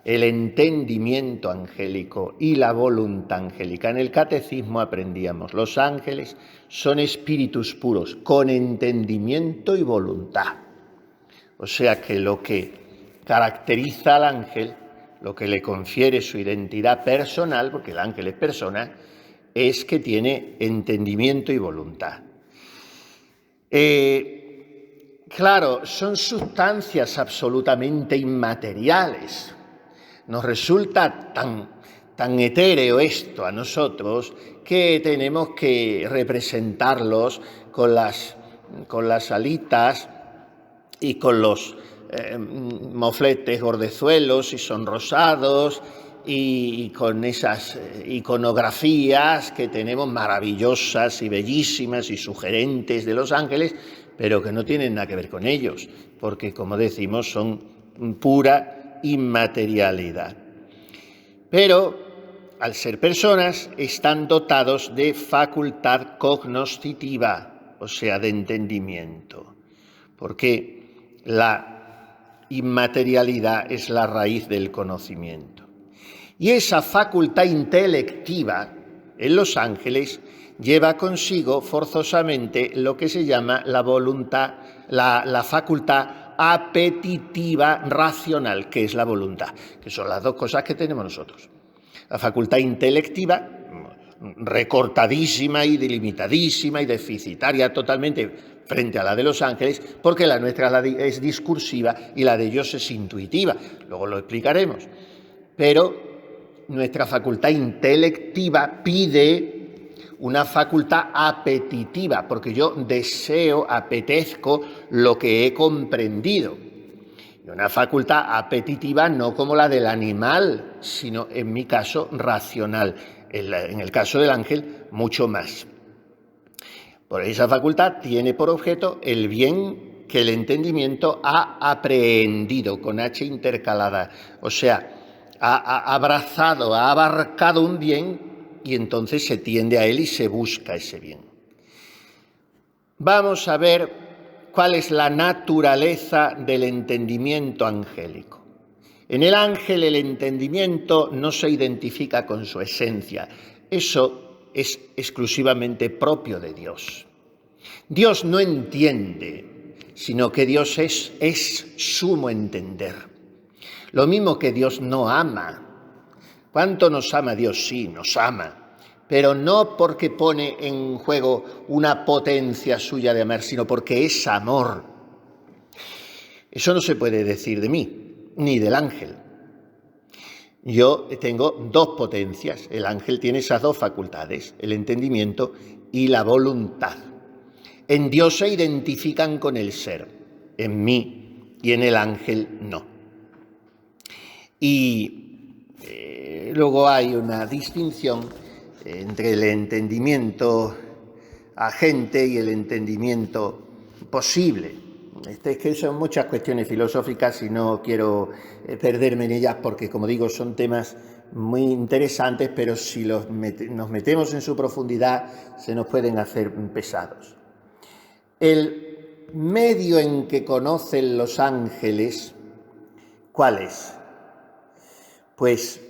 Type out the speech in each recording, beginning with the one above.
el entendimiento angélico y la voluntad angélica. En el catecismo aprendíamos, los ángeles son espíritus puros, con entendimiento y voluntad. O sea que lo que caracteriza al ángel, lo que le confiere su identidad personal, porque el ángel es persona, es que tiene entendimiento y voluntad. Claro, son sustancias absolutamente inmateriales. Nos resulta tan etéreo esto a nosotros que tenemos que representarlos con las alitas y con los mofletes gordezuelos y sonrosados y con esas iconografías que tenemos maravillosas y bellísimas y sugerentes de los ángeles, pero que no tienen nada que ver con ellos, porque, como decimos, son pura inmaterialidad. Pero, al ser personas, están dotados de facultad cognoscitiva, o sea, de entendimiento, porque la inmaterialidad es la raíz del conocimiento. Y esa facultad intelectiva en los ángeles lleva consigo forzosamente lo que se llama la voluntad, la facultad apetitiva racional, que es la voluntad, que son las dos cosas que tenemos nosotros. La facultad intelectiva, recortadísima y delimitadísima y deficitaria totalmente frente a la de los ángeles, porque la nuestra es discursiva y la de ellos es intuitiva. Luego lo explicaremos. Pero nuestra facultad intelectiva pide una facultad apetitiva, porque yo deseo, apetezco lo que he comprendido. Y una facultad apetitiva no como la del animal, sino en mi caso racional. En el caso del ángel, mucho más. Por esa facultad tiene por objeto el bien que el entendimiento ha aprehendido, con H intercalada. O sea, ha abrazado, ha abarcado un bien y entonces se tiende a él y se busca ese bien. Vamos a ver cuál es la naturaleza del entendimiento angélico. En el ángel el entendimiento no se identifica con su esencia. Eso es exclusivamente propio de Dios. Dios no entiende, sino que Dios es sumo entender. Lo mismo que Dios no ama. ¿Cuánto nos ama Dios? Sí, nos ama, pero no porque pone en juego una potencia suya de amar, sino porque es amor. Eso no se puede decir de mí, ni del ángel. Yo tengo dos potencias, el ángel tiene esas dos facultades, el entendimiento y la voluntad. En Dios se identifican con el ser, en mí y en el ángel no. Y luego hay una distinción entre el entendimiento agente y el entendimiento posible. Es que son muchas cuestiones filosóficas y no quiero perderme en ellas porque, como digo, son temas muy interesantes, pero si nos metemos en su profundidad se nos pueden hacer pesados. El medio en que conocen los ángeles, ¿cuál es? Pues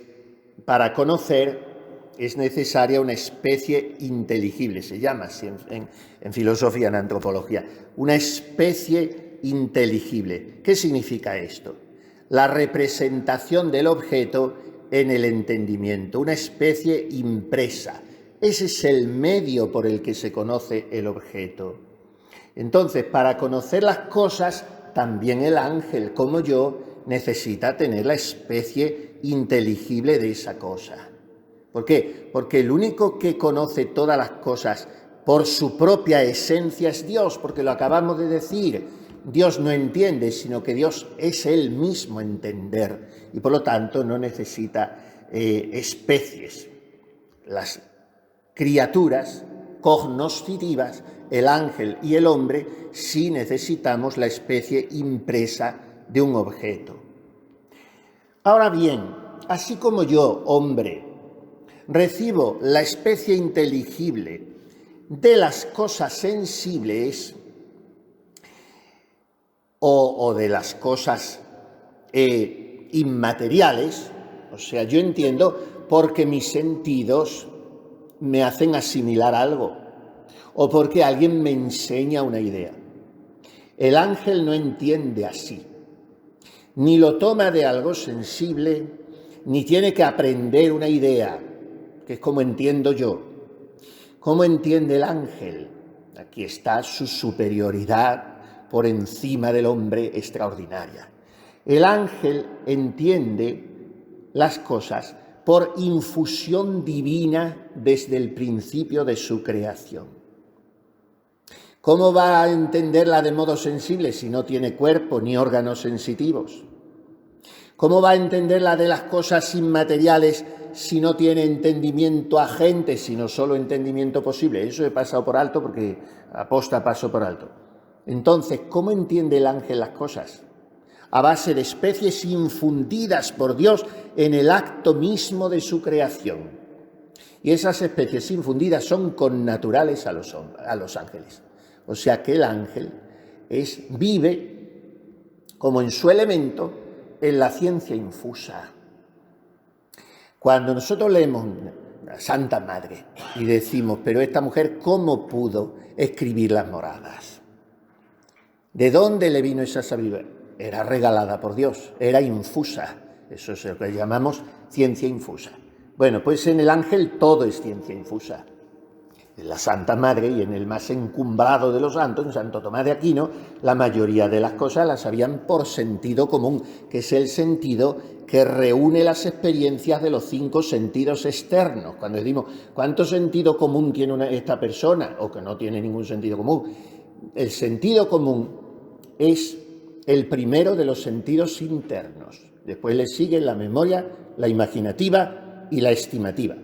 para conocer es necesaria una especie inteligible, se llama así en filosofía, en antropología, una especie inteligible. ¿Qué significa esto? La representación del objeto en el entendimiento, una especie impresa. Ese es el medio por el que se conoce el objeto. Entonces, para conocer las cosas, también el ángel, como yo, necesita tener la especie inteligible de esa cosa. ¿Por qué? Porque el único que conoce todas las cosas por su propia esencia es Dios, porque lo acabamos de decir. Dios no entiende, sino que Dios es Él mismo entender y por lo tanto no necesita especies. Las criaturas cognoscitivas, el ángel y el hombre, sí necesitamos la especie impresa de un objeto. Ahora bien, así como yo, hombre, recibo la especie inteligible de las cosas sensibles o de las cosas inmateriales, o sea, yo entiendo porque mis sentidos me hacen asimilar algo o porque alguien me enseña una idea. El ángel no entiende así, ni lo toma de algo sensible, ni tiene que aprender una idea, que es como entiendo yo. ¿Cómo entiende el ángel? Aquí está su superioridad por encima del hombre extraordinaria. El ángel entiende las cosas por infusión divina desde el principio de su creación. ¿Cómo va a entenderla de modo sensible si no tiene cuerpo ni órganos sensitivos? ¿Cómo va a entenderla de las cosas inmateriales si no tiene entendimiento agente, sino solo entendimiento posible? Eso he pasado por alto porque aposta paso por alto. Entonces, ¿cómo entiende el ángel las cosas? A base de especies infundidas por Dios en el acto mismo de su creación. Y esas especies infundidas son connaturales a los ángeles. O sea que el ángel vive como en su elemento en la ciencia infusa. Cuando nosotros leemos la Santa Madre y decimos, pero esta mujer, ¿cómo pudo escribir las moradas? ¿De dónde le vino esa sabiduría? Era regalada por Dios, era infusa. Eso es lo que llamamos ciencia infusa. Bueno, pues en el ángel todo es ciencia infusa. En la Santa Madre y en el más encumbrado de los santos, en Santo Tomás de Aquino, la mayoría de las cosas las sabían por sentido común, que es el sentido que reúne las experiencias de los 5 sentidos externos. Cuando decimos, ¿cuánto sentido común tiene esta persona? O que no tiene ningún sentido común. El sentido común es el primero de los sentidos internos. Después le siguen la memoria, la imaginativa y la estimativa.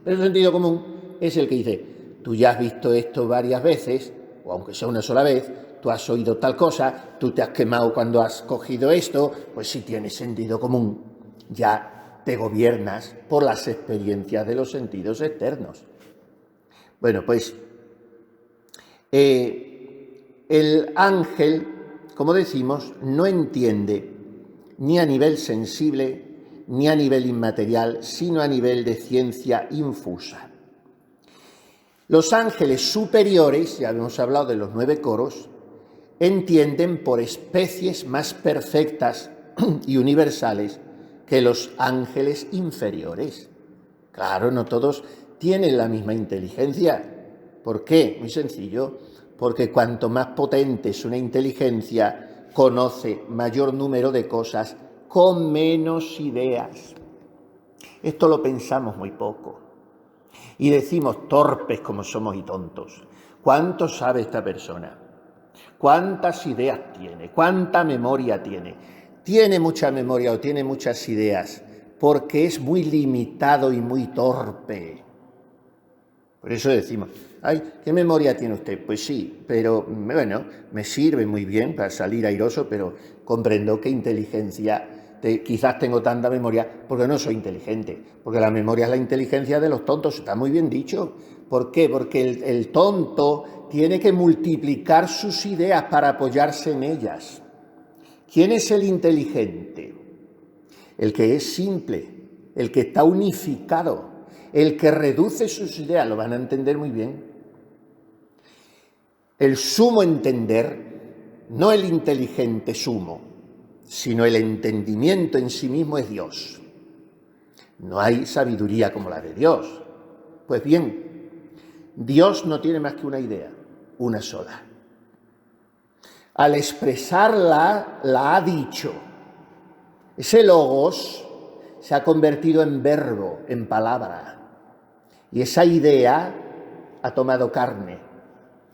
El sentido común es el que dice, tú ya has visto esto varias veces, o aunque sea una sola vez, tú has oído tal cosa, tú te has quemado cuando has cogido esto, pues si tienes sentido común, ya te gobiernas por las experiencias de los sentidos externos. Bueno, pues el ángel, como decimos, no entiende ni a nivel sensible ni a nivel inmaterial, sino a nivel de ciencia infusa. Los ángeles superiores, ya hemos hablado de los 9 coros, entienden por especies más perfectas y universales que los ángeles inferiores. Claro, no todos tienen la misma inteligencia. ¿Por qué? Muy sencillo, porque cuanto más potente es una inteligencia, conoce mayor número de cosas con menos ideas. Esto lo pensamos muy poco. Y decimos, torpes como somos y tontos. ¿Cuánto sabe esta persona? ¿Cuántas ideas tiene? ¿Cuánta memoria tiene? Tiene mucha memoria o tiene muchas ideas porque es muy limitado y muy torpe. Por eso decimos, ay, ¿qué memoria tiene usted? Pues sí, pero bueno, me sirve muy bien para salir airoso, pero comprendo que inteligencia, quizás tengo tanta memoria porque no soy inteligente, porque la memoria es la inteligencia de los tontos, está muy bien dicho. ¿Por qué? Porque el tonto tiene que multiplicar sus ideas para apoyarse en ellas. ¿Quién es el inteligente? El que es simple, el que está unificado, el que reduce sus ideas, lo van a entender muy bien. El sumo entender, no el inteligente sumo, sino el entendimiento en sí mismo es Dios. No hay sabiduría como la de Dios. Pues bien, Dios no tiene más que una idea, una sola. Al expresarla, la ha dicho. Ese logos se ha convertido en verbo, en palabra. Y esa idea ha tomado carne.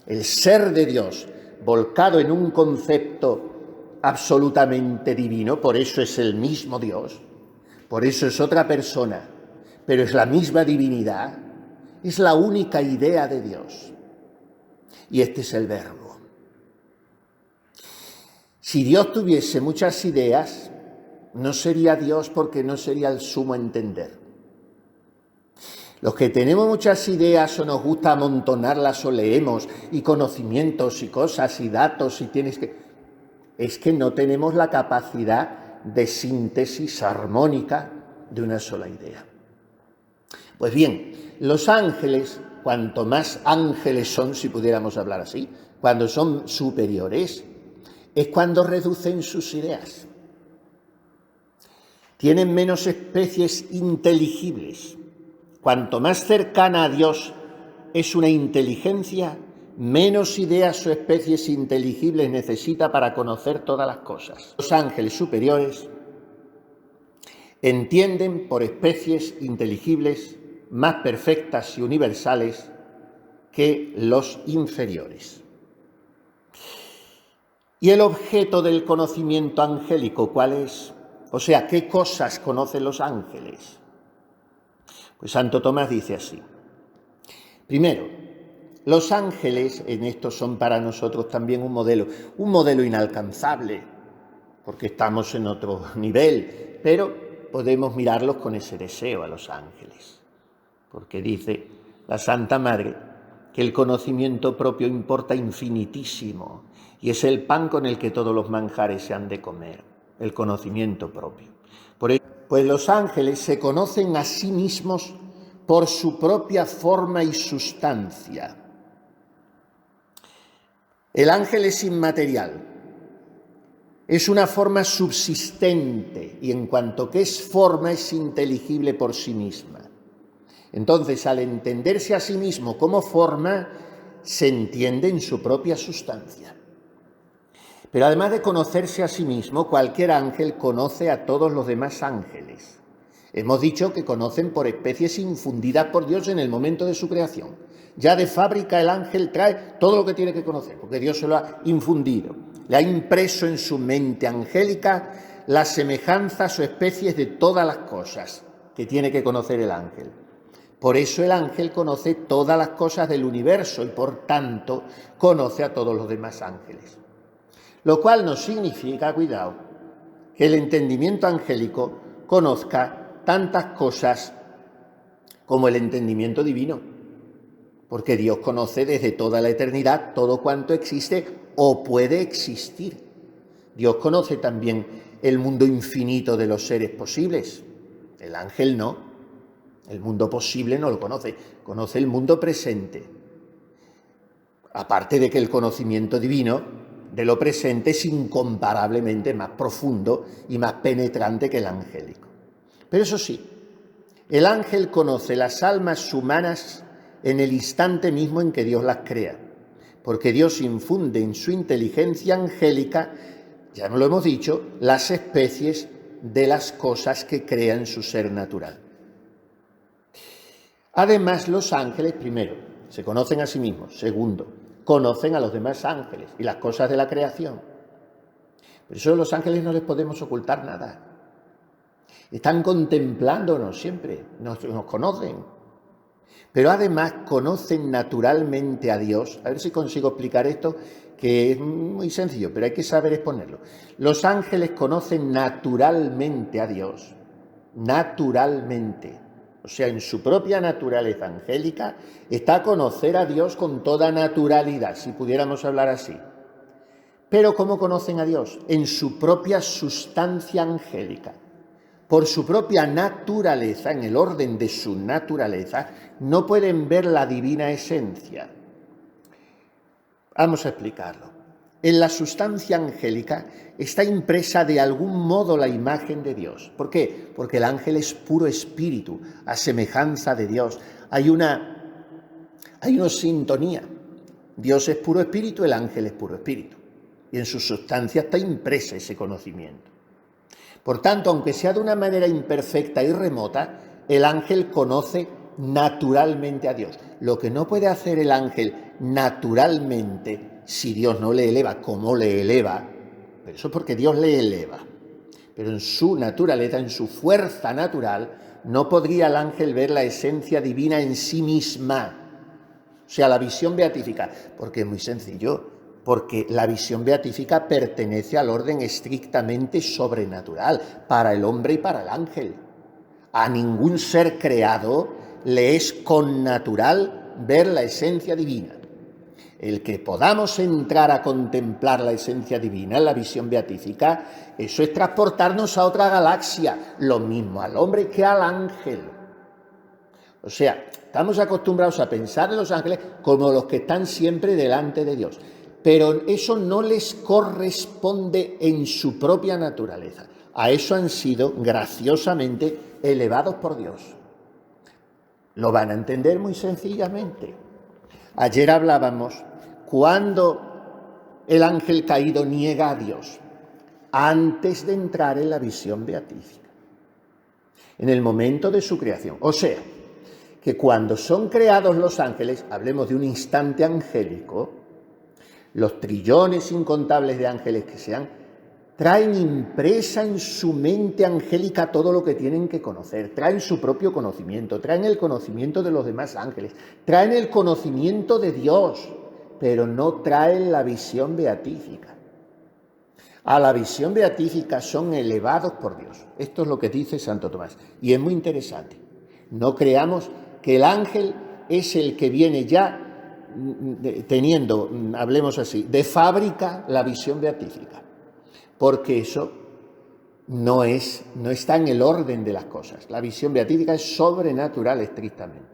El ser de Dios, volcado en un concepto absolutamente divino, por eso es el mismo Dios, por eso es otra persona, pero es la misma divinidad, es la única idea de Dios. Y este es el verbo. Si Dios tuviese muchas ideas, no sería Dios porque no sería el sumo entender. Los que tenemos muchas ideas o nos gusta amontonarlas o leemos y conocimientos y cosas y datos y es que no tenemos la capacidad de síntesis armónica de una sola idea. Pues bien, los ángeles, cuanto más ángeles son, si pudiéramos hablar así, cuando son superiores, es cuando reducen sus ideas. Tienen menos especies inteligibles. Cuanto más cercana a Dios es una inteligencia, menos ideas o especies inteligibles necesita para conocer todas las cosas. Los ángeles superiores entienden por especies inteligibles más perfectas y universales que los inferiores. ¿Y el objeto del conocimiento angélico cuál es? O sea, ¿qué cosas conocen los ángeles? Pues Santo Tomás dice así. Primero, los ángeles en esto son para nosotros también un modelo inalcanzable, porque estamos en otro nivel, pero podemos mirarlos con ese deseo a los ángeles, porque dice la Santa Madre que el conocimiento propio importa infinitísimo y es el pan con el que todos los manjares se han de comer, el conocimiento propio. Por ello, pues los ángeles se conocen a sí mismos por su propia forma y sustancia. El ángel es inmaterial, es una forma subsistente y en cuanto que es forma es inteligible por sí misma. Entonces, al entenderse a sí mismo como forma, se entiende en su propia sustancia. Pero además de conocerse a sí mismo, cualquier ángel conoce a todos los demás ángeles. Hemos dicho que conocen por especies infundidas por Dios en el momento de su creación. Ya de fábrica el ángel trae todo lo que tiene que conocer, porque Dios se lo ha infundido. Le ha impreso en su mente angélica las semejanzas o especies de todas las cosas que tiene que conocer el ángel. Por eso el ángel conoce todas las cosas del universo y por tanto conoce a todos los demás ángeles. Lo cual no significa, cuidado, que el entendimiento angélico conozca tantas cosas como el entendimiento divino, porque Dios conoce desde toda la eternidad todo cuanto existe o puede existir. Dios conoce también el mundo infinito de los seres posibles, el ángel no. El mundo posible no lo conoce, conoce el mundo presente. Aparte de que el conocimiento divino de lo presente es incomparablemente más profundo y más penetrante que el angélico. Pero eso sí, el ángel conoce las almas humanas en el instante mismo en que Dios las crea, porque Dios infunde en su inteligencia angélica, ya no lo hemos dicho, las especies de las cosas que crea en su ser natural. Además, los ángeles, primero, se conocen a sí mismos. Segundo, conocen a los demás ángeles y las cosas de la creación. Por eso a los ángeles no les podemos ocultar nada. Están contemplándonos siempre, nos conocen. Pero además conocen naturalmente a Dios. A ver si consigo explicar esto, que es muy sencillo, pero hay que saber exponerlo. Los ángeles conocen naturalmente a Dios. Naturalmente. O sea, en su propia naturaleza angélica, está a conocer a Dios con toda naturalidad, si pudiéramos hablar así. Pero ¿cómo conocen a Dios? En su propia sustancia angélica. Por su propia naturaleza, en el orden de su naturaleza, no pueden ver la divina esencia. Vamos a explicarlo. En la sustancia angélica está impresa de algún modo la imagen de Dios. ¿Por qué? Porque el ángel es puro espíritu, a semejanza de Dios. Hay una sintonía. Dios es puro espíritu, el ángel es puro espíritu. Y en su sustancia está impresa ese conocimiento. Por tanto, aunque sea de una manera imperfecta y remota, el ángel conoce naturalmente a Dios. Lo que no puede hacer el ángel naturalmente, si Dios no le eleva como le eleva, pero eso es porque Dios le eleva, pero en su naturaleza, en su fuerza natural, no podría el ángel ver la esencia divina en sí misma, o sea, la visión beatífica, porque es muy sencillo, porque la visión beatífica pertenece al orden estrictamente sobrenatural, para el hombre y para el ángel. A ningún ser creado le es connatural ver la esencia divina. El que podamos entrar a contemplar la esencia divina en la visión beatífica, eso es transportarnos a otra galaxia, lo mismo al hombre que al ángel. O sea, estamos acostumbrados a pensar en los ángeles como los que están siempre delante de Dios, pero eso no les corresponde en su propia naturaleza. A eso han sido graciosamente elevados por Dios. Lo van a entender muy sencillamente. Ayer hablábamos cuando el ángel caído niega a Dios, antes de entrar en la visión beatífica, en el momento de su creación. O sea, que cuando son creados los ángeles, hablemos de un instante angélico, los trillones incontables de ángeles que sean, traen impresa en su mente angélica todo lo que tienen que conocer, traen su propio conocimiento, traen el conocimiento de los demás ángeles, traen el conocimiento de Dios, pero no traen la visión beatífica. A la visión beatífica son elevados por Dios. Esto es lo que dice Santo Tomás. Y es muy interesante. No creamos que el ángel es el que viene ya teniendo, hablemos así, de fábrica la visión beatífica. Porque eso no está en el orden de las cosas. La visión beatífica es sobrenatural estrictamente.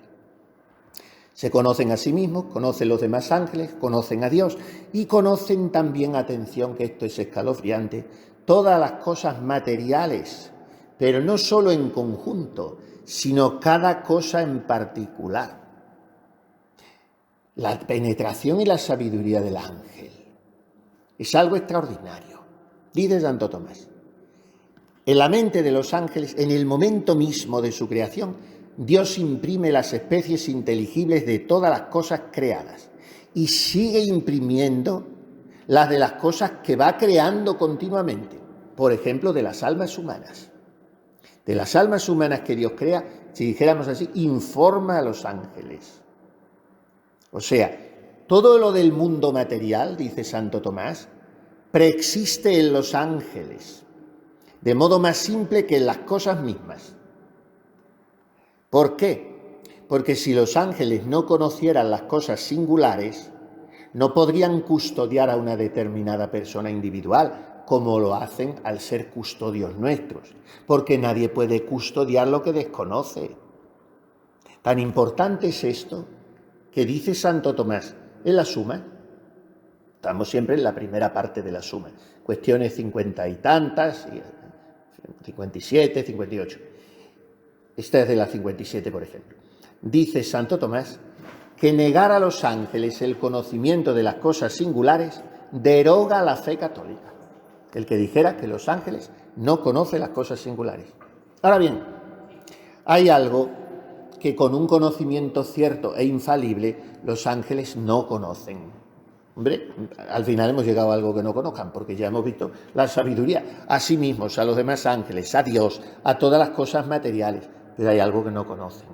Se conocen a sí mismos, conocen los demás ángeles, conocen a Dios y conocen también, atención que esto es escalofriante, todas las cosas materiales, pero no solo en conjunto, sino cada cosa en particular. La penetración y la sabiduría del ángel es algo extraordinario. Dice Santo Tomás, en la mente de los ángeles, en el momento mismo de su creación, Dios imprime las especies inteligibles de todas las cosas creadas y sigue imprimiendo las de las cosas que va creando continuamente, por ejemplo, de las almas humanas. De las almas humanas que Dios crea, si dijéramos así, informa a los ángeles. O sea, todo lo del mundo material, dice Santo Tomás, preexiste en los ángeles, de modo más simple que en las cosas mismas. ¿Por qué? Porque si los ángeles no conocieran las cosas singulares, no podrían custodiar a una determinada persona individual, como lo hacen al ser custodios nuestros, porque nadie puede custodiar lo que desconoce. Tan importante es esto que dice Santo Tomás en la Suma. Estamos siempre en la primera parte de la Suma, cuestiones 50 y tantas, 57, 58. Esta es de la 57, por ejemplo. Dice Santo Tomás que negar a los ángeles el conocimiento de las cosas singulares deroga la fe católica. El que dijera que los ángeles no conocen las cosas singulares. Ahora bien, hay algo que con un conocimiento cierto e infalible los ángeles no conocen. Hombre, al final hemos llegado a algo que no conozcan, porque ya hemos visto la sabiduría a sí mismos, a los demás ángeles, a Dios, a todas las cosas materiales, pero hay algo que no conocen,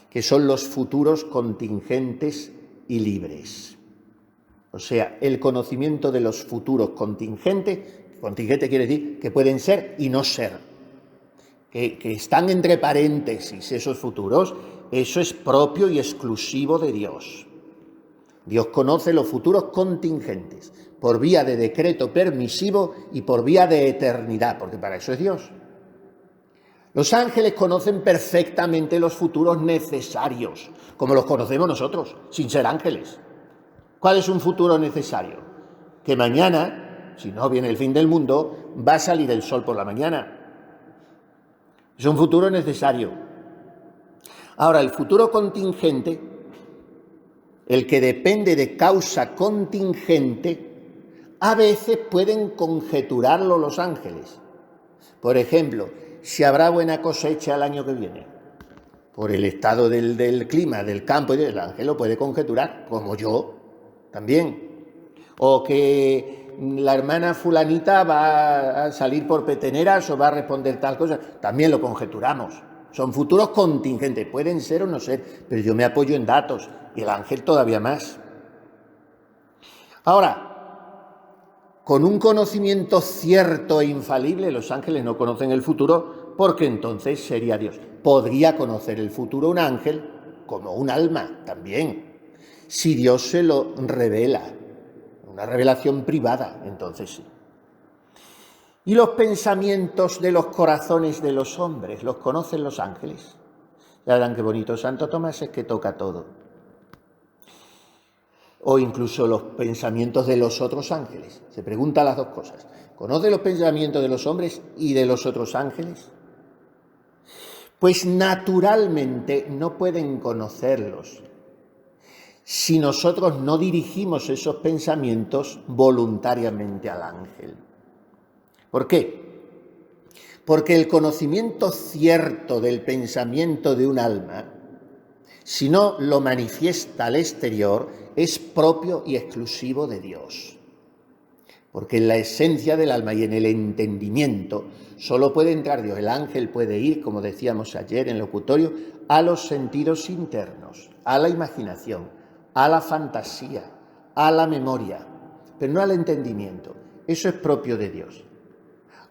que son los futuros contingentes y libres. O sea, el conocimiento de los futuros contingentes, contingente quiere decir que pueden ser y no ser, que están entre paréntesis esos futuros, eso es propio y exclusivo de Dios. Dios conoce los futuros contingentes por vía de decreto permisivo y por vía de eternidad, porque para eso es Dios. Los ángeles conocen perfectamente los futuros necesarios, como los conocemos nosotros, sin ser ángeles. ¿Cuál es un futuro necesario? Que mañana, si no viene el fin del mundo, va a salir el sol por la mañana. Es un futuro necesario. Ahora, el futuro contingente, el que depende de causa contingente, a veces pueden conjeturarlo los ángeles. Por ejemplo, si habrá buena cosecha el año que viene, por el estado del clima, del campo, y el ángel lo puede conjeturar, como yo también. O que la hermana fulanita va a salir por peteneras o va a responder tal cosa, también lo conjeturamos. Son futuros contingentes, pueden ser o no ser, pero yo me apoyo en datos y el ángel todavía más. Ahora, con un conocimiento cierto e infalible, los ángeles no conocen el futuro porque entonces sería Dios. Podría conocer el futuro un ángel como un alma también. Si Dios se lo revela, una revelación privada, entonces sí. ¿Y los pensamientos de los corazones de los hombres los conocen los ángeles? Ya verán qué bonito Santo Tomás es que toca todo. O incluso los pensamientos de los otros ángeles. Se pregunta las dos cosas. ¿Conoce los pensamientos de los hombres y de los otros ángeles? Pues naturalmente no pueden conocerlos si nosotros no dirigimos esos pensamientos voluntariamente al ángel. ¿Por qué? Porque el conocimiento cierto del pensamiento de un alma, si no lo manifiesta al exterior, es propio y exclusivo de Dios. Porque en la esencia del alma y en el entendimiento solo puede entrar Dios. El ángel puede ir, como decíamos ayer en el locutorio, a los sentidos internos, a la imaginación, a la fantasía, a la memoria, pero no al entendimiento. Eso es propio de Dios.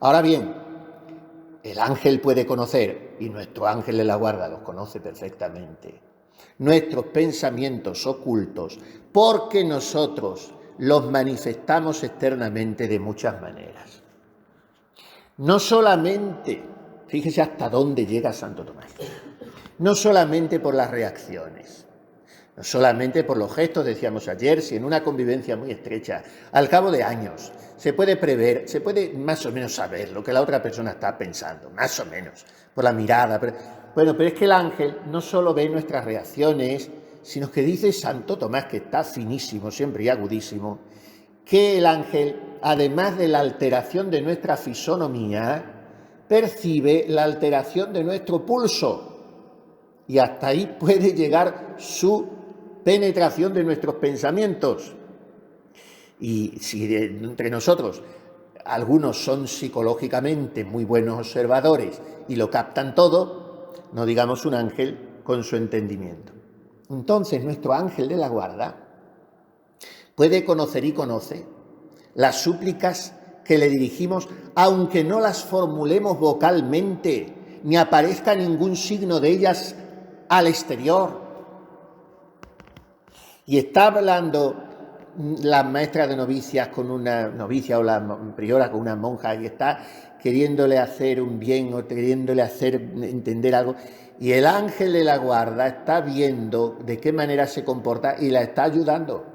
Ahora bien, el ángel puede conocer, y nuestro ángel de la guarda los conoce perfectamente, nuestros pensamientos ocultos, porque nosotros los manifestamos externamente de muchas maneras. No solamente, fíjese hasta dónde llega Santo Tomás, no solamente por las reacciones, no solamente por los gestos, decíamos ayer, si en una convivencia muy estrecha, al cabo de años, se puede prever, se puede más o menos saber lo que la otra persona está pensando, más o menos, por la mirada. Pero es que el ángel no solo ve nuestras reacciones, sino que dice Santo Tomás, que está finísimo siempre y agudísimo, que el ángel, además de la alteración de nuestra fisonomía, percibe la alteración de nuestro pulso. Y hasta ahí puede llegar su penetración de nuestros pensamientos. Y si entre nosotros algunos son psicológicamente muy buenos observadores y lo captan todo, no digamos un ángel con su entendimiento. Entonces nuestro ángel de la guarda puede conocer y conoce las súplicas que le dirigimos, aunque no las formulemos vocalmente, ni aparezca ningún signo de ellas al exterior. Y está hablando la maestra de novicias con una novicia o la priora con una monja y está queriéndole hacer un bien o queriéndole hacer entender algo, y el ángel de la guarda está viendo de qué manera se comporta y la está ayudando.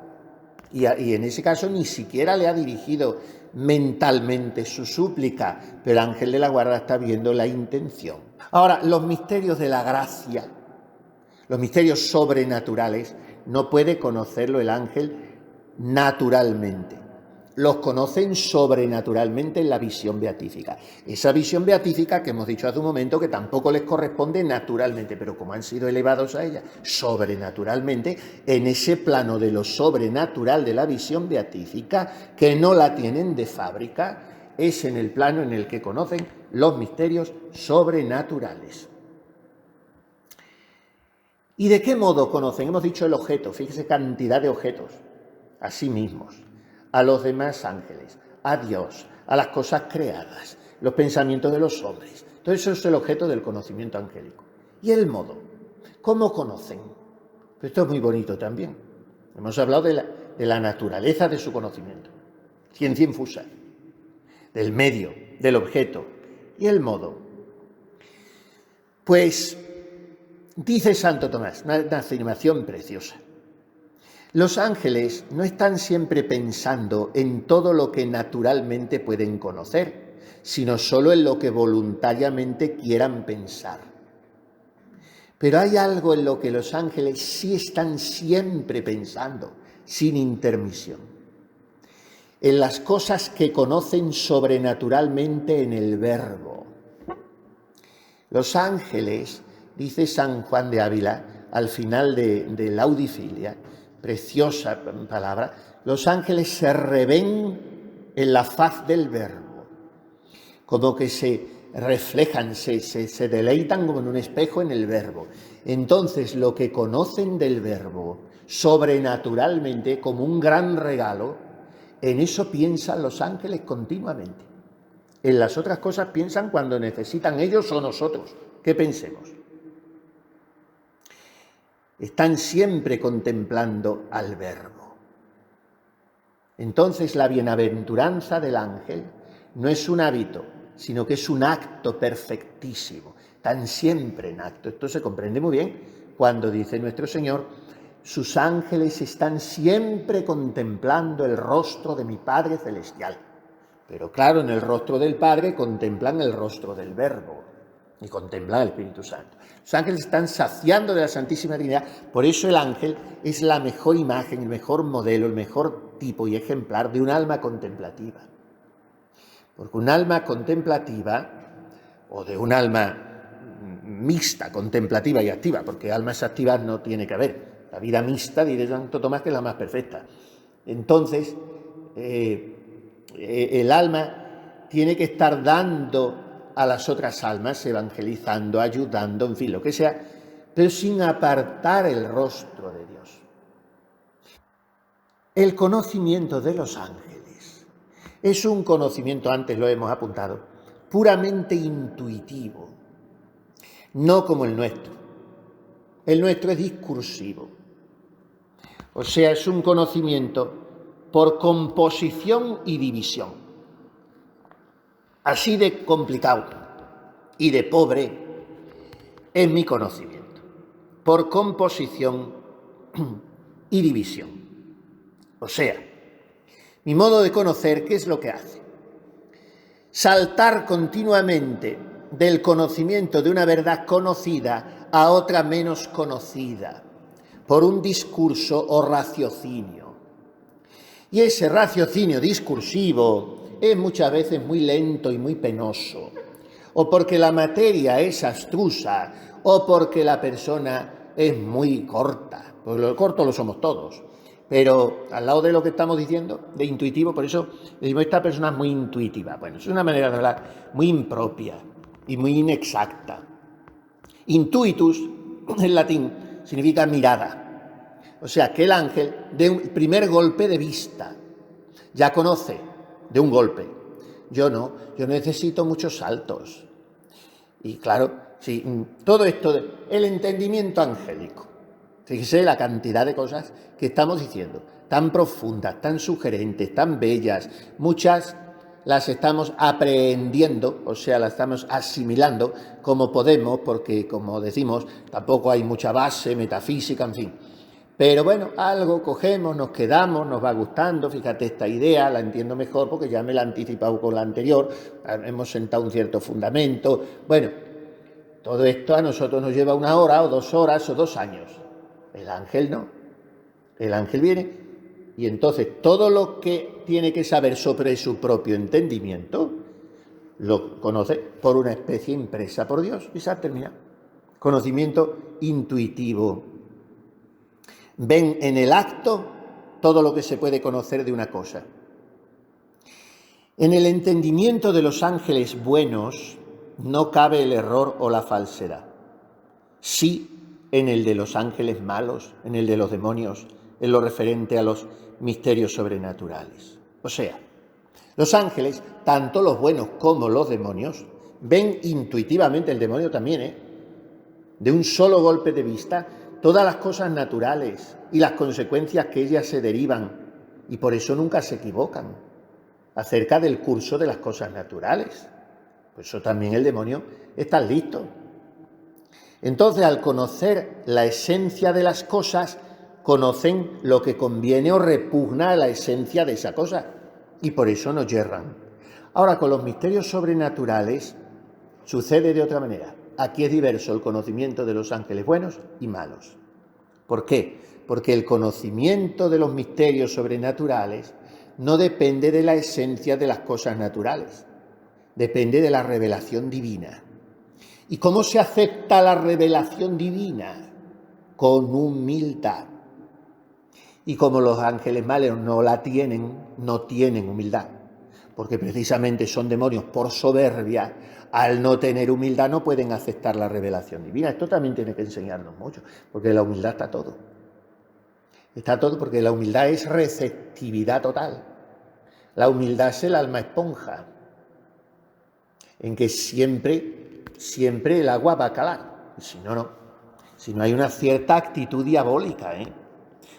Y en ese caso ni siquiera le ha dirigido mentalmente su súplica, pero el ángel de la guarda está viendo la intención. Ahora, los misterios de la gracia, los misterios sobrenaturales, no puede conocerlo el ángel naturalmente. Los conocen sobrenaturalmente en la visión beatífica. Esa visión beatífica que hemos dicho hace un momento que tampoco les corresponde naturalmente, pero como han sido elevados a ella sobrenaturalmente, en ese plano de lo sobrenatural de la visión beatífica, que no la tienen de fábrica, es en el plano en el que conocen los misterios sobrenaturales. ¿Y de qué modo conocen? Hemos dicho el objeto, fíjese cantidad de objetos, a sí mismos, a los demás ángeles, a Dios, a las cosas creadas, los pensamientos de los hombres. Todo eso es el objeto del conocimiento angélico. ¿Y el modo? ¿Cómo conocen? Pues esto es muy bonito también. Hemos hablado de la naturaleza de su conocimiento, ciencia infusa, del medio, del objeto. ¿Y el modo? Pues dice Santo Tomás, una afirmación preciosa. Los ángeles no están siempre pensando en todo lo que naturalmente pueden conocer, sino solo en lo que voluntariamente quieran pensar. Pero hay algo en lo que los ángeles sí están siempre pensando, sin intermisión. En las cosas que conocen sobrenaturalmente en el Verbo. Los ángeles, dice San Juan de Ávila, al final de la Audifilia, preciosa palabra, los ángeles se revén en la faz del Verbo, como que se reflejan, se deleitan como en un espejo en el Verbo. Entonces lo que conocen del Verbo sobrenaturalmente como un gran regalo, en eso piensan los ángeles continuamente. En las otras cosas piensan cuando necesitan ellos o nosotros que pensemos. están siempre contemplando al Verbo. Entonces la bienaventuranza del ángel no es un hábito, sino que es un acto perfectísimo. Están siempre en acto. Esto se comprende muy bien cuando dice nuestro Señor: sus ángeles están siempre contemplando el rostro de mi Padre Celestial. Pero claro, en el rostro del Padre contemplan el rostro del Verbo y contemplan el Espíritu Santo. Los ángeles están saciando de la Santísima Trinidad. Por eso el ángel es la mejor imagen, el mejor modelo, el mejor tipo y ejemplar de un alma contemplativa. Porque un alma contemplativa, o de un alma mixta, contemplativa y activa, porque almas activas no tiene que haber. La vida mixta, dice Santo Tomás, que es la más perfecta. Entonces, el alma tiene que estar dando a las otras almas, evangelizando, ayudando, en fin, lo que sea, pero sin apartar el rostro de Dios. El conocimiento de los ángeles es un conocimiento, antes lo hemos apuntado, puramente intuitivo, no como el nuestro. El nuestro es discursivo, o sea, es un conocimiento por composición y división. Así de complicado y de pobre es mi conocimiento, por composición y división. O sea, mi modo de conocer, ¿qué es lo que hace? Saltar continuamente del conocimiento de una verdad conocida a otra menos conocida, por un discurso o raciocinio. Y ese raciocinio discursivo es muchas veces muy lento y muy penoso, o porque la materia es abstrusa, o porque la persona es muy corta, porque lo corto lo somos todos. Pero al lado de lo que estamos diciendo, de intuitivo, por eso decimos, esta persona es muy intuitiva. Bueno, es una manera de hablar muy impropia y muy inexacta. Intuitus, en latín, significa mirada. O sea, que el ángel, de un primer golpe de vista, ya conoce de un golpe. Yo no, yo necesito muchos saltos. Y claro, sí, todo esto, el entendimiento angélico. Fíjese la cantidad de cosas que estamos diciendo, tan profundas, tan sugerentes, tan bellas. Muchas las estamos aprehendiendo, o sea, las estamos asimilando como podemos, porque, como decimos, tampoco hay mucha base metafísica, en fin. Pero bueno, algo cogemos, nos quedamos, nos va gustando, fíjate esta idea, la entiendo mejor porque ya me la he anticipado con la anterior, hemos sentado un cierto fundamento. Bueno, todo esto a nosotros nos lleva 1 hora o 2 horas o 2 años. El ángel no. El ángel viene y entonces todo lo que tiene que saber sobre su propio entendimiento lo conoce por una especie impresa por Dios y se ha terminado. Conocimiento intuitivo. Ven en el acto todo lo que se puede conocer de una cosa. En el entendimiento de los ángeles buenos no cabe el error o la falsedad. Sí en el de los ángeles malos, en el de los demonios, en lo referente a los misterios sobrenaturales. O sea, los ángeles, tanto los buenos como los demonios, ven intuitivamente, el demonio también, de un solo golpe de vista, todas las cosas naturales y las consecuencias que ellas se derivan, y por eso nunca se equivocan acerca del curso de las cosas naturales. Por eso también el demonio está listo. Entonces, al conocer la esencia de las cosas, conocen lo que conviene o repugna a la esencia de esa cosa, y por eso no yerran. Ahora, con los misterios sobrenaturales sucede de otra manera. Aquí es diverso el conocimiento de los ángeles buenos y malos. ¿Por qué? Porque el conocimiento de los misterios sobrenaturales no depende de la esencia de las cosas naturales, depende de la revelación divina. ¿Y cómo se acepta la revelación divina? Con humildad. Y como los ángeles malos no la tienen, no tienen humildad, porque precisamente son demonios por soberbia, al no tener humildad no pueden aceptar la revelación divina. Esto también tiene que enseñarnos mucho, porque la humildad está todo. Está todo porque la humildad es receptividad total. La humildad es el alma esponja, en que siempre el agua va a calar, y si no, no. sino hay una cierta actitud diabólica,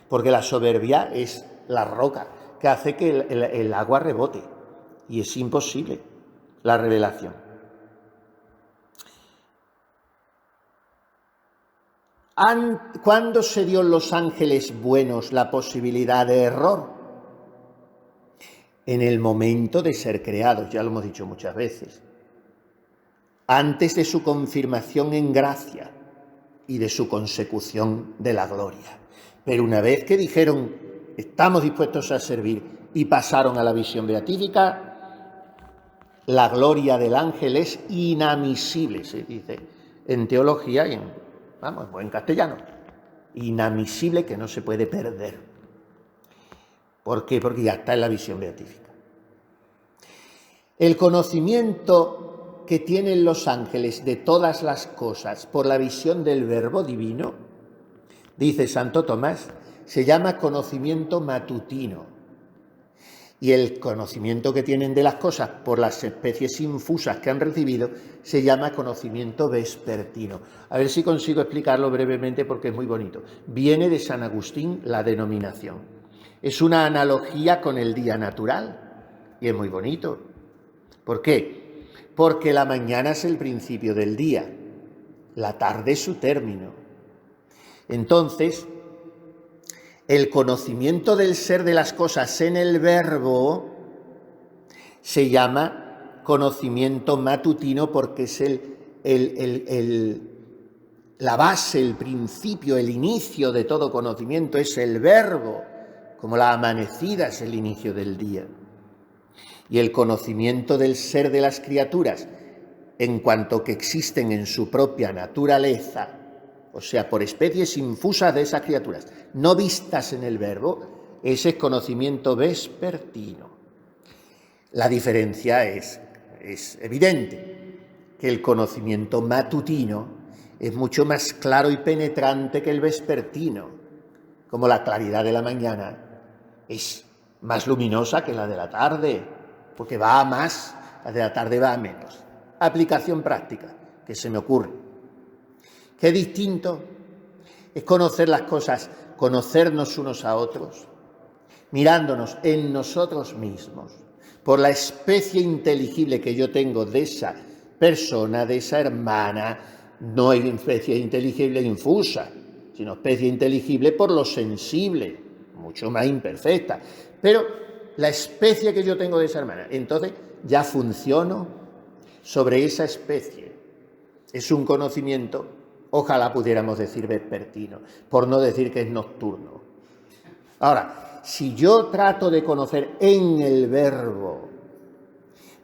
porque la soberbia es la roca que hace que el agua rebote, y es imposible la revelación. ¿Cuándo se dio en los ángeles buenos la posibilidad de error? En el momento de ser creados, ya lo hemos dicho muchas veces, antes de su confirmación en gracia y de su consecución de la gloria. Pero una vez que dijeron, estamos dispuestos a servir, y pasaron a la visión beatífica, la gloria del ángel es inadmisible, se dice en teología y en buen castellano, inadmisible, que no se puede perder. ¿Por qué? Porque ya está en la visión beatífica. El conocimiento que tienen los ángeles de todas las cosas por la visión del Verbo divino, dice Santo Tomás, se llama conocimiento matutino. Y el conocimiento que tienen de las cosas por las especies infusas que han recibido se llama conocimiento vespertino. A ver si consigo explicarlo brevemente porque es muy bonito. Viene de San Agustín la denominación. Es una analogía con el día natural y es muy bonito. ¿Por qué? Porque la mañana es el principio del día, la tarde es su término. Entonces, el conocimiento del ser de las cosas en el Verbo se llama conocimiento matutino porque es la base, el principio, el inicio de todo conocimiento, es el Verbo, como la amanecida es el inicio del día. Y el conocimiento del ser de las criaturas, en cuanto que existen en su propia naturaleza, o sea, por especies infusas de esas criaturas, no vistas en el Verbo, ese es conocimiento vespertino. La diferencia es evidente, que el conocimiento matutino es mucho más claro y penetrante que el vespertino, como la claridad de la mañana es más luminosa que la de la tarde, porque va a más, la de la tarde va a menos. Aplicación práctica, que se me ocurre. Qué distinto es conocer las cosas, conocernos unos a otros, mirándonos en nosotros mismos, por la especie inteligible que yo tengo de esa persona, de esa hermana. No hay especie inteligible infusa, sino especie inteligible por lo sensible, mucho más imperfecta. Pero la especie que yo tengo de esa hermana, entonces ya funciono sobre esa especie. Es un conocimiento, ojalá pudiéramos decir vespertino, por no decir que es nocturno. Ahora, si yo trato de conocer en el Verbo,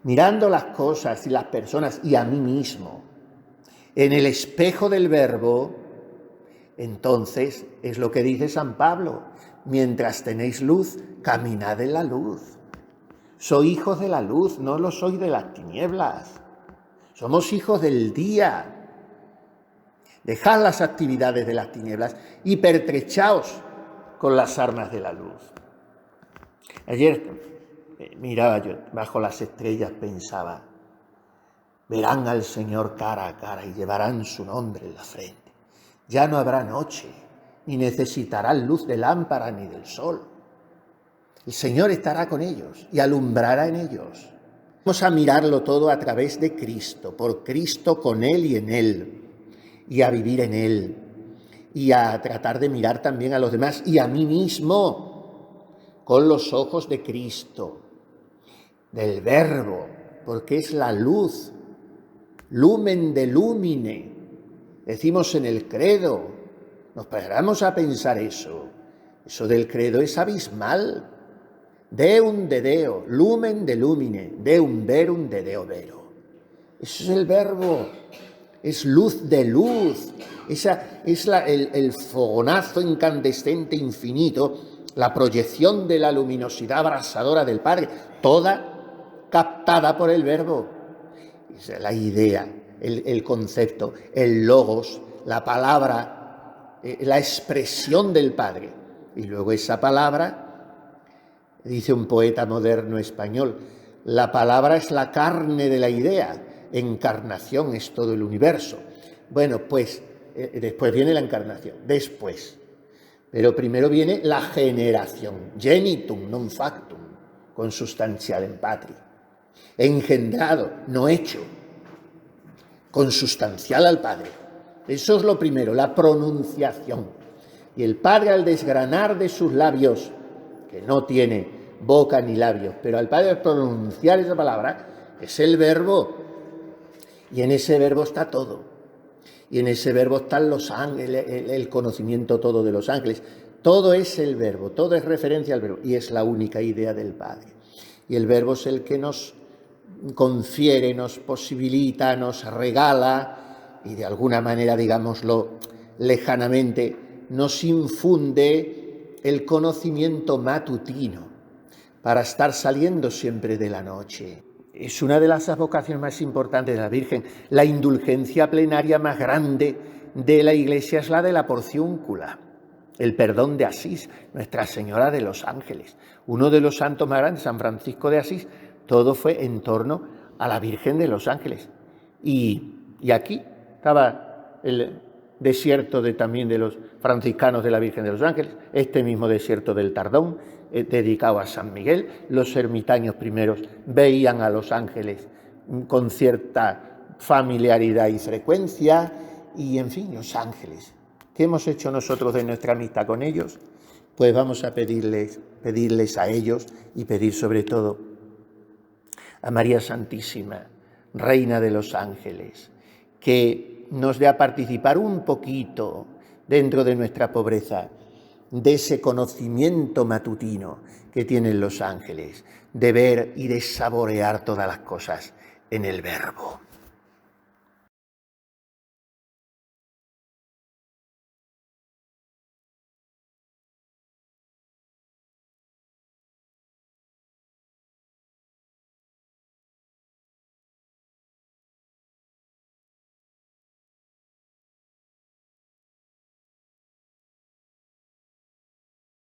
mirando las cosas y las personas y a mí mismo, en el espejo del Verbo, entonces es lo que dice San Pablo: mientras tenéis luz, caminad en la luz. Soy hijos de la luz, no lo soy de las tinieblas. Somos hijos del día. Dejad las actividades de las tinieblas y pertrechaos con las armas de la luz. Ayer miraba yo bajo las estrellas, pensaba, verán al Señor cara a cara y llevarán su nombre en la frente. Ya no habrá noche, ni necesitarán luz de lámpara ni del sol. El Señor estará con ellos y alumbrará en ellos. Vamos a mirarlo todo a través de Cristo, por Cristo, con Él y en Él, y a vivir en Él, y a tratar de mirar también a los demás y a mí mismo con los ojos de Cristo, del Verbo, porque es la luz, lumen de lumine, decimos en el credo. Nos paramos a pensar eso del credo es abismal. Deum de Deo, lumen de lumine, deum verum de Deo vero. Eso es el Verbo, es luz de luz, esa es el fogonazo incandescente infinito, la proyección de la luminosidad abrasadora del Padre, toda captada por el Verbo. Esa es la idea, el concepto, el logos, la palabra, la expresión del Padre. Y luego esa palabra, dice un poeta moderno español, la palabra es la carne de la idea, encarnación es todo el universo. Bueno, pues después viene la encarnación, después. Pero primero viene la generación, genitum non factum, consubstantialem patri. Engendrado, no hecho, consustancial al Padre. Eso es lo primero, la pronunciación. Y el Padre, al desgranar de sus labios, que no tiene boca ni labios, pero al Padre al pronunciar esa palabra, es el verbo. Y en ese verbo está todo. Y en ese verbo están los ángeles, el conocimiento todo de los ángeles. Todo es el verbo, todo es referencia al verbo. Y es la única idea del Padre. Y el verbo es el que nos confiere, nos posibilita, nos regala y de alguna manera, digámoslo lejanamente, nos infunde el conocimiento matutino para estar saliendo siempre de la noche. Es una de las vocaciones más importantes de la Virgen. La indulgencia plenaria más grande de la Iglesia es la de la porciúncula, el perdón de Asís, Nuestra Señora de los Ángeles. Uno de los santos más grandes, San Francisco de Asís, todo fue en torno a la Virgen de los Ángeles. Y aquí estaba el desierto también de los franciscanos de la Virgen de los Ángeles, este mismo desierto del Tardón, dedicado a San Miguel. Los ermitaños primeros veían a los ángeles con cierta familiaridad y frecuencia, y en fin, los ángeles. ¿Qué hemos hecho nosotros de nuestra amistad con ellos? Pues vamos a pedirles a ellos y pedir sobre todo a María Santísima, Reina de los Ángeles, que nos dé a participar un poquito dentro de nuestra pobreza de ese conocimiento matutino que tienen los ángeles, de ver y de saborear todas las cosas en el Verbo.